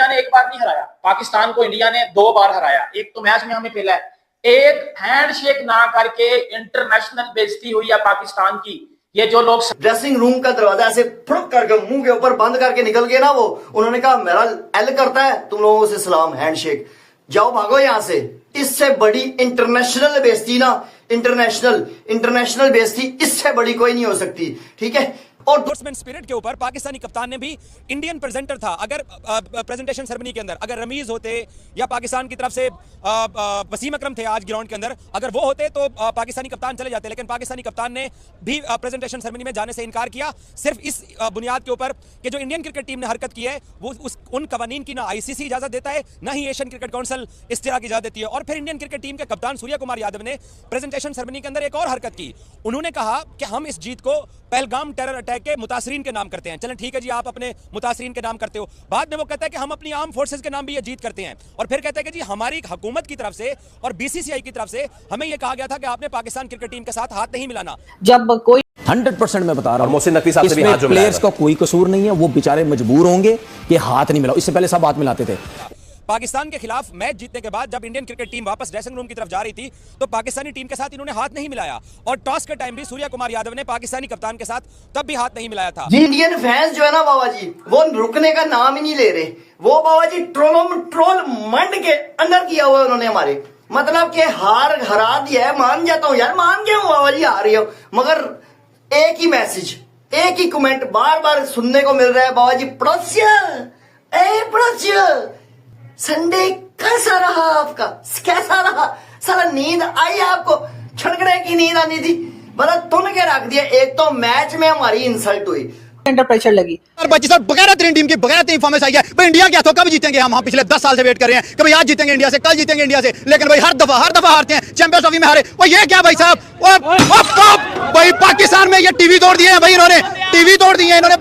India ने एक बार नहीं हराया, पाकिस्तान को इंडिया ने 2 बार हराया। एक तो मैच में हमें खेला है, एक हैंडशेक ना करके इंटरनेशनल बेइज्जती हुई है पाकिस्तान की। ये जो लोग ड्रेसिंग रूम का दरवाजा ऐसे फुड़क करके मुंह के ऊपर बंद करके निकल गए ना, वो उन्होंने कहा मेरा एल करता है तुम लोगों से सलाम, हैंडशेक, जाओ भागो यहां से। इससे बड़ी इंटरनेशनल बेइज्जती ना, इंटरनेशनल बेइज्जती इससे बड़ी कोई नहीं हो सकती, ठीक है। और स्पोर्ट्समैन स्पिरिट के ऊपर पाकिस्तानी कप्तान ने भी, इंडियन प्रेजेंटर था, अगर प्रेजेंटेशन सेरेमनी के अंदर अगर रमीज होते या पाकिस्तान की तरफ से वसीम अकरम थे आज ग्राउंड के अंदर, अगर वो होते तो पाकिस्तानी कप्तान चले जाते, लेकिन पाकिस्तानी कप्तान ने भी प्रेजेंटेशन सेरेमनी में जाने से इनकार किया, सिर्फ इस बुनियाद के ऊपर कि जो इंडियन क्रिकेट टीम ने हरकत की है वो उन कवानीन की ना आईसीसी इजाजत देता है, ना ही एशियन क्रिकेट काउंसिल इस तरह की इजाजत देती है। और फिर इंडियन क्रिकेट टीम के कप्तान सूर्य कुमार यादव ने प्रेजेंटेशन सेरेमनी के अंदर एक और हरकत की, उन्होंने कहा कि हम इस जीत को पहलगाम टेरर अटैक के मुतासरीन के नाम करते हैं। चलें ठीक है जी, आप अपने मुतासरीन के नाम करते हो, बाद में वो कहता है कि हम अपनी आर्म फोर्सेस के नाम भी ये जीत करते हैं, और फिर कहता है कि जी हमारी हुकूमत की तरफ से और बीसीसीआई की तरफ से हमें यह कहा गया था कि आपने पाकिस्तान क्रिकेट टीम के साथ हाथ नहीं मिलाना। जब कोई 100% मैं बता रहा हूं, मोहसिन नकवी साहब से भी हाथ जो प्लेयर्स का कोई कसूर नहीं है, वो बेचारे मजबूर होंगे कि हाथ नहीं मिलाओ, इससे पहले सब हाथ मिलाते थे। पाकिस्तान के खिलाफ मैच जीतने के बाद जब इंडियन क्रिकेट टीम वापस ड्रेसिंग रूम की तरफ जा रही थी तो पाकिस्तानी टीम के साथ इन्होंने हाथ नहीं मिलाया, और टॉस के टाइम भी सूर्य कुमार यादव ने पाकिस्तानी कप्तान के साथ तब भी हाथ नहीं मिलाया था। इंडियन फैंस जो है ना बाबा जी, वो रुकने का नाम ही नहीं ले रहे। वो बाबा जी ट्रोल मंड के अंदर किया हुआ उन्होंने हमारे, मतलब कि हार हरा दिया है, मान जाता हूं यार, मान गया हूं बाबा जी हार रही हो, मगर एक ही मैसेज, एक ही कमेंट बार बार सुनने को मिल रहा है बाबा जी, पड़ोसिया संडे कैसा रहा आपका, कैसा रहा, सारा नींद आई आपको, छड़गड़े की नींद आनी थी, मतलब तुन के रख दिया। एक तो मैच में हमारी इंसल्ट हुई, अंडर प्रेशर लगी, और बच्ची साहब बगैर तीन टीम की बगैर तीन परफॉर्मेंस आई है भाई, इंडिया क्या तो कब जीतेंगे हम पिछले 10 साल से वेट कर रहे हैं, कभी आज जीतेंगे इंडिया से, कल जीतेंगे इंडिया से, लेकिन भाई हर दफा हारते हैं, चैंपियंस ट्रॉफी में हारे। वो ये क्या भाई साहब, भाई पाकिस्तान में ये टीवी तोड़ दिए हैं भाई, इन्होंने टीवी तोड़ दिए इन्होंने।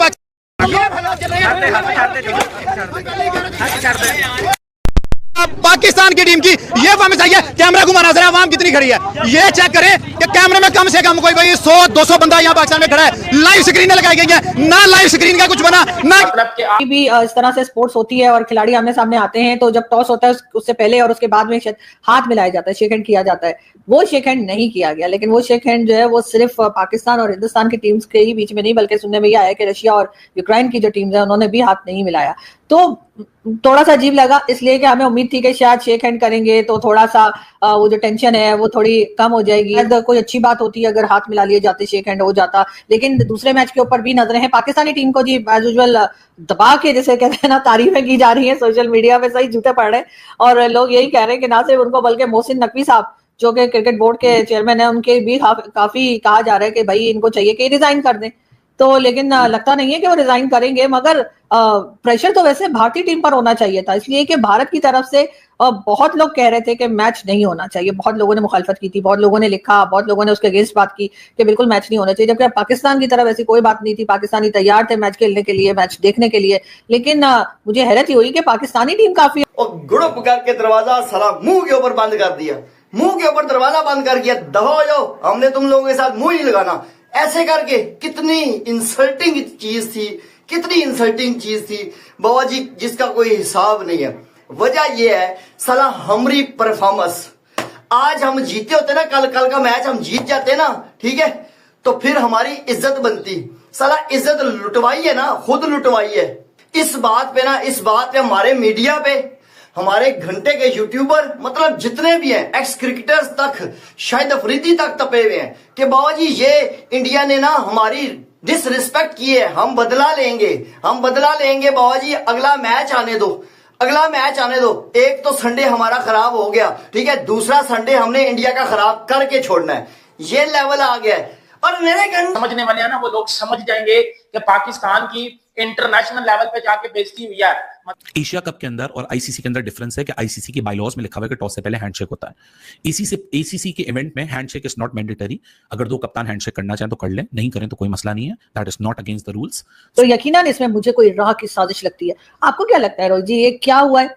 पाकिस्तान की टीम की ये परफॉर्मेंस आई है, कैमरा घुमाना जरा, आवाम कितनी खड़ी है ये चेक करें कि कैमरे में कम से कम कोई भाई 100-200 बंदा यहाँ पाकिस्तान में खड़ा है, लाइव स्क्रीन लगाई गई है ना, लाइव स्क्रीन का कुछ बना ना। भी इस तरह से स्पोर्ट्स होती है और खिलाड़ी आमने सामने आते हैं, तो जब टॉस होता है उससे पहले और उसके बाद में हाथ मिलाया जाता है, शेक हैंड किया जाता है, वो शेक हैंड नहीं किया गया। लेकिन वो शेक हैंड जो है वो सिर्फ पाकिस्तान और हिंदुस्तान की टीम्स के ही बीच में नहीं, बल्कि सुनने में यह आया कि रशिया और यूक्रेन की जो टीम्स है उन्होंने भी हाथ नहीं मिलाया। तो थोड़ा सा अजीब लगा, इसलिए कि हमें उम्मीद थी कि शायद शेक हैंड करेंगे तो थोड़ा सा वो जो टेंशन है वो थोड़ी कम हो जाएगी, कोई अच्छी बात होती है अगर हाथ मिला लिए जाते, शेक हैंड हो जाता। लेकिन दूसरे मैच के ऊपर भी नजरें हैं पाकिस्तानी टीम को जी, एज यूजुअल दबा के, जैसे कहते हैं ना, तारीफें की जा रही हैं सोशल मीडिया पे, सही जूते पड़ रहे हैं, और लोग यही कह रहे हैं कि ना सिर्फ उनको बल्कि मोहसिन नकवी साहब जो कि क्रिकेट बोर्ड के चेयरमैन है, उनके भी काफी कहा जा रहा है कि भाई इनको चाहिए कि रिजाइन कर दें। तो लेकिन लगता नहीं है कि वो रिजाइन करेंगे, मगर प्रेशर तो वैसे भारतीय टीम पर होना चाहिए था, इसलिए कि भारत की तरफ से बहुत लोग कह रहे थे कि मैच नहीं होना चाहिए, बहुत लोगों ने मुखालफत की थी, बहुत लोगों ने लिखा, बहुत लोगों ने उसके अगेंस्ट बात की कि बिल्कुल मैच नहीं होना चाहिए, जबकि पाकिस्तान की तरफ ऐसी कोई बात नहीं थी, पाकिस्तानी तैयार थे मैच खेलने के लिए, मैच देखने के लिए। लेकिन मुझे हैरत ही हुई कि पाकिस्तानी टीम काफी गुड़प करके दरवाजा साला मुंह के ऊपर बंद कर दिया, मुंह के ऊपर दरवाजा बंद कर दिया, दफा हो जाओ, हमने तुम लोगों के साथ मुंह नहीं लगाना, ऐसे करके। कितनी इंसल्टिंग चीज थी, कितनी इंसल्टिंग चीज थी बाबा जी, जिसका कोई हिसाब नहीं है। वजह यह है साला हमारी परफॉर्मेंस, आज हम जीते होते ना, कल का मैच हम जीत जाते ना, ठीक है, तो फिर हमारी इज्जत बनती। साला इज्जत लुटवाई है ना, खुद लुटवाई है। इस बात पे हमारे मीडिया पे, हमारे घंटे के यूट्यूबर, मतलब जितने भी हैं, एक्स क्रिकेटर्स तक, शायद अफरीदी तक तपे हुए हैं कि बाबा जी ये इंडिया ने ना हमारी डिसरिस्पेक्ट की है, हम बदला लेंगे बाबा जी, अगला मैच आने दो। एक तो संडे हमारा खराब हो गया, ठीक है, दूसरा संडे हमने इंडिया का खराब करके छोड़ना है, ये लेवल आ गया है। और मेरे समझने वाले हैं ना, वो लोग समझ जाएंगे कि पाकिस्तान की इंटरनेशनल लेवल पे जाके बेइज्जती हुई है। एशिया कप के अंदर और आईसीसी के अंदर डिफरेंस है कि आईसीसी की बायलॉज में लिखा हुआ है कि टॉस से पहले हैंडशेक होता है। एसीसी के इवेंट में हैंडशेक इज नॉट मैंडेटरी, अगर दो कप्तान हैंडशेक करना चाहें तो कर लें, नहीं करें तो कोई मसला नहीं है, that is not against the rules. तो यकीनन इसमें मुझे कोई राह की साजिश लगती है। आपको क्या लगता है रोहित जी, ये क्या हुआ है?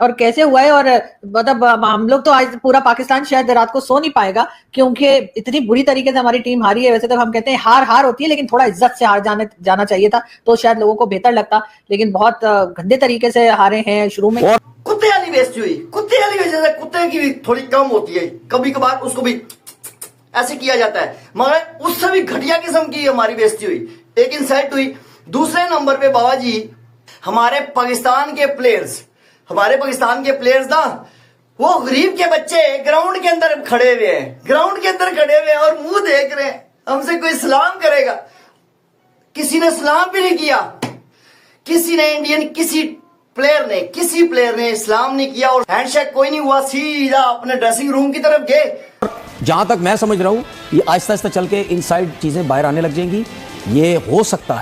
और कैसे हुआ है। और मतलब हम लोग तो आज पूरा पाकिस्तान शायद रात को सो नहीं पाएगा, क्योंकि इतनी बुरी तरीके से हमारी टीम हारी है। वैसे तो हम कहते हैं हार होती है, लेकिन थोड़ा इज्जत से हार जाना चाहिए था, तो शायद लोगों को बेहतर लगता, लेकिन बहुत गंदे तरीके से हारे हैं शुरू में। कुत्ते वाली बेइज्जती हुई, कुत्ते वाली वजह से, कुत्ते की भी थोड़ी कम होती है, कभी कभार उसको भी ऐसे किया जाता है, मगर उससे भी घटिया किस्म की हमारी बेइज्जती हुई, एक इंसल्ट हुई। दूसरे नंबर पे बाबा जी हमारे पाकिस्तान के प्लेयर्स ना, वो गरीब के बच्चे ग्राउंड के अंदर खड़े हुए हैं और मुंह देख रहे हैं, हमसे कोई सलाम करेगा, किसी ने सलाम भी नहीं किया, किसी प्लेयर ने सलाम नहीं किया और हैंडशेक कोई नहीं हुआ, सीधा अपने ड्रेसिंग रूम की तरफ गए। जहां तक मैं समझ रहा हूं, ये आहिस्ता आहिस्ता चल के इनसाइड चीजें बाहर आने लग जाएंगी। ये हो सकता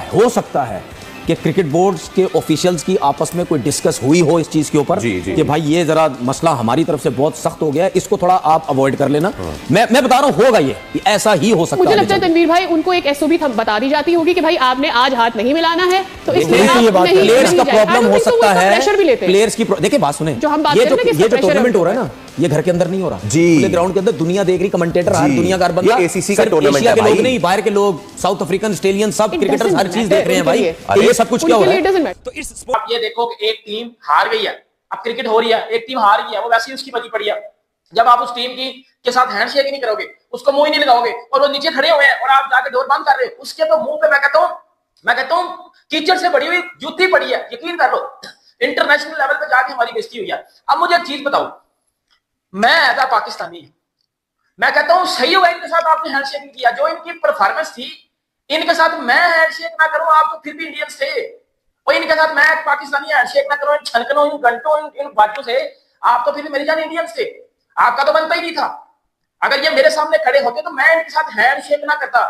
है कि क्रिकेट बोर्ड्स के ऑफिशियल्स की आपस में कोई डिस्कस हुई हो इस चीज के ऊपर कि भाई ये जरा मसला हमारी तरफ से बहुत सख्त हो गया है, इसको थोड़ा आप अवॉइड कर लेना। मैं बता रहा हूं, होगा ये ऐसा ही हो सकता है। मुझे लगता है तनवीर भाई, उनको एक एसओपी बता दी जाती होगी कि भाई आपने आज हाथ नहीं मिलाना है, तो इसलिए प्लेयर्स का प्रॉब्लम हो सकता है, प्लेयर्स की देखिए बात सुने, ये जो टूर्नामेंट हो रहा है ना, ये घर के अंदर नहीं हो रहा जी, ग्राउंड के अंदर दुनिया देख रही, कमेंटेटर हर दुनिया का बंदा, एसीसी का टूर्नामेंट है भाई, नहीं बाहर के लोग, साउथ अफ्रीकन, ऑस्ट्रेलियन, सब क्रिकेटर्स हर चीज देख रहे हैं भाई, ये सब कुछ क्या हो रहा है। तो इस आप ये देखो कि एक टीम हार गई है, अब क्रिकेट हो रही है, एक टीम हार गई है, वो वैसे ही उसकी बची पड़ी है। जब आप उस टीम के साथ हैंडशेक ही नहीं करोगे, उसको मुंह ही नहीं लगाओगे, और वो नीचे खड़े हुए हैं और आप जाके डोर बंद कर रहे हो, उसके तो मुंह पे मैं कहता हूं कीचड़ से बड़ी हुई जूती पड़ी है, यकीन कर लो। इंटरनेशनल लेवल पे जाके हमारी बेइज्जती हुई है। अब मुझे एक चीज बताओ, मैं एज अ पाकिस्तानी मैं कहता हूं सही हुआ इनके साथ आपने हैंडशेक नहीं किया, जो इनकी परफॉर्मेंस थी, इनके साथ मैं हैंडशेक ना करूं, आप तो फिर भी इंडियंस थे, और इनके साथ मैं पाकिस्तानी हैंडशेक ना करूं, इन छनकनों, इन घंटों, इन बातों से, आप तो फिर भी मेरी जान इंडियंस थे, आपका तो बनता ही नहीं था। अगर ये मेरे सामने खड़े होते तो मैं इनके साथ हैंडशेक ना करता।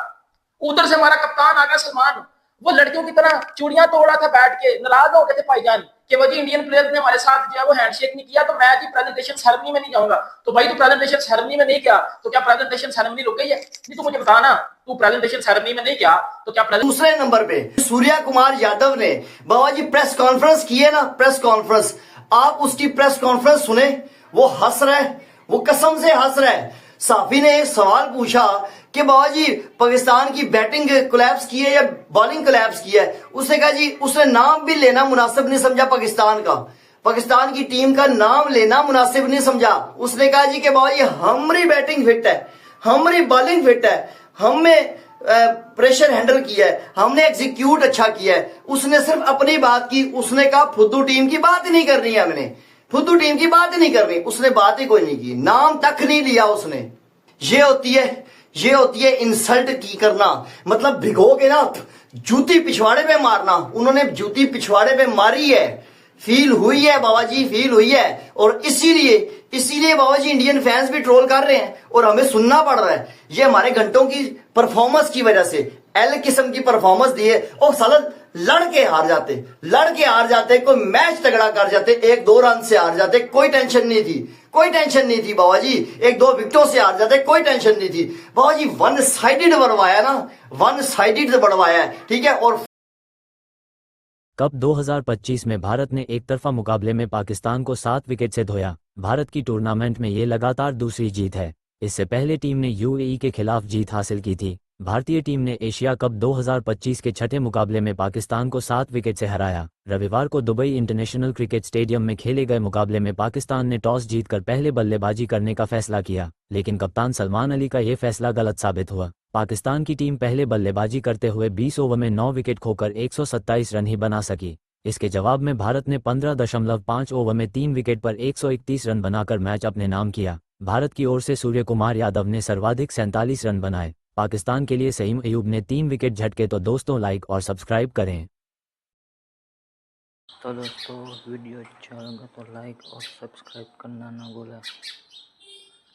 उधर से हमारा कप्तान आ गया सलमान, वो लड़कियों की तरह चूड़ियां तोड़ रहा था बैठ के, नाराज हो गए थे भाईजान कि वो जी इंडियन प्लेयर ने हमारे साथ जो है वो हैंडशेक नहीं किया, तो मैं जी प्रेजेंटेशन सेरेमनी में नहीं जाऊंगा। तो भाई तू प्रेजेंटेशन सेरेमनी में नहीं किया तो क्या प्रेजेंटेशन सेरेमनी रुक गई है? नहीं, तू मुझे बताना, तू प्रेजेंटेशन सेरेमनी में नहीं किया तो क्या दूसरे नंबर पे सूर्या कुमार यादव ने बाबा जी प्रेस कॉन्फ्रेंस की है ना, प्रेस कॉन्फ्रेंस, आप उसकी प्रेस कॉन्फ्रेंस सुने, वो हंस रहा है, वो कसम से हंस रहा है। साफी ने एक सवाल पूछा कि बाबा जी पाकिस्तान की बैटिंग कोलैप्स की है या बॉलिंग कोलैप्स की है, उसने कहा जी उसने नाम भी लेना मुनासिब नहीं समझा, पाकिस्तान की टीम का नाम लेना मुनासिब नहीं समझा। उसने कहा जी कि बाबा जी हमारी बैटिंग फिट है, हमारी बॉलिंग फिट है, हमने प्रेशर हैंडल किया है, हमने एग्जीक्यूट अच्छा किया है। उसने सिर्फ अपनी बात की, उसने कहा फुद्दू टीम की बात ही नहीं करनी है, हमने फुद्दू टीम की बात ही नहीं करनी, उसने बात ही कोई नहीं की, नाम तक नहीं लिया उसने। ये होती है इंसल्ट की करना, मतलब भिगो के ना जूती पिछवाड़े पे मारना। उन्होंने जूती पिछवाड़े पे मारी है, फील हुई है बाबा जी, फील हुई है, और इसीलिए बाबा जी इंडियन फैंस भी ट्रोल कर रहे हैं और हमें सुनना पड़ रहा है। ये हमारे घंटों की परफॉर्मेंस की वजह से, एल किस्म की परफॉर्मेंस दी है, और साला लड़ के हार जाते, कोई मैच तगड़ा कर जाते, 1-2 रन से हार जाते, कोई टेंशन नहीं थी बाबा जी, 1-2 विकेटों से हार जाते, कोई टेंशन नहीं थी बाबा जी। वन साइडेड बढ़वाया है, ठीक है। और कप 2025 में भारत ने एक तरफा मुकाबले में पाकिस्तान को 7 विकेट से धोया। भारत की टूर्नामेंट में ये लगातार दूसरी जीत है। इससे पहले टीम ने यूएई के खिलाफ जीत हासिल की थी। भारतीय टीम ने एशिया कप 2025 के छठे मुकाबले में पाकिस्तान को 7 विकेट से हराया। रविवार को दुबई इंटरनेशनल क्रिकेट स्टेडियम में खेले गए मुकाबले में पाकिस्तान ने टॉस जीतकर पहले बल्लेबाजी करने का फैसला किया, लेकिन कप्तान सलमान अली का यह फैसला गलत साबित हुआ। पाकिस्तान की टीम पहले बल्लेबाजी करते हुए 20 ओवर में 9 विकेट खोकर 127 रन ही बना सकी। इसके जवाब में भारत ने 15.5 ओवर में 3 विकेट पर 131 रन बनाकर मैच अपने नाम किया। भारत की ओर से सूर्य कुमार यादव ने सर्वाधिक 47 रन बनाए। पाकिस्तान के लिए सईम अयूब ने 3 विकेट झटके। तो दोस्तों लाइक और सब्सक्राइब करें। तो दोस्तों वीडियो अच्छा लगा तो लाइक और सब्सक्राइब करना ना भूलें।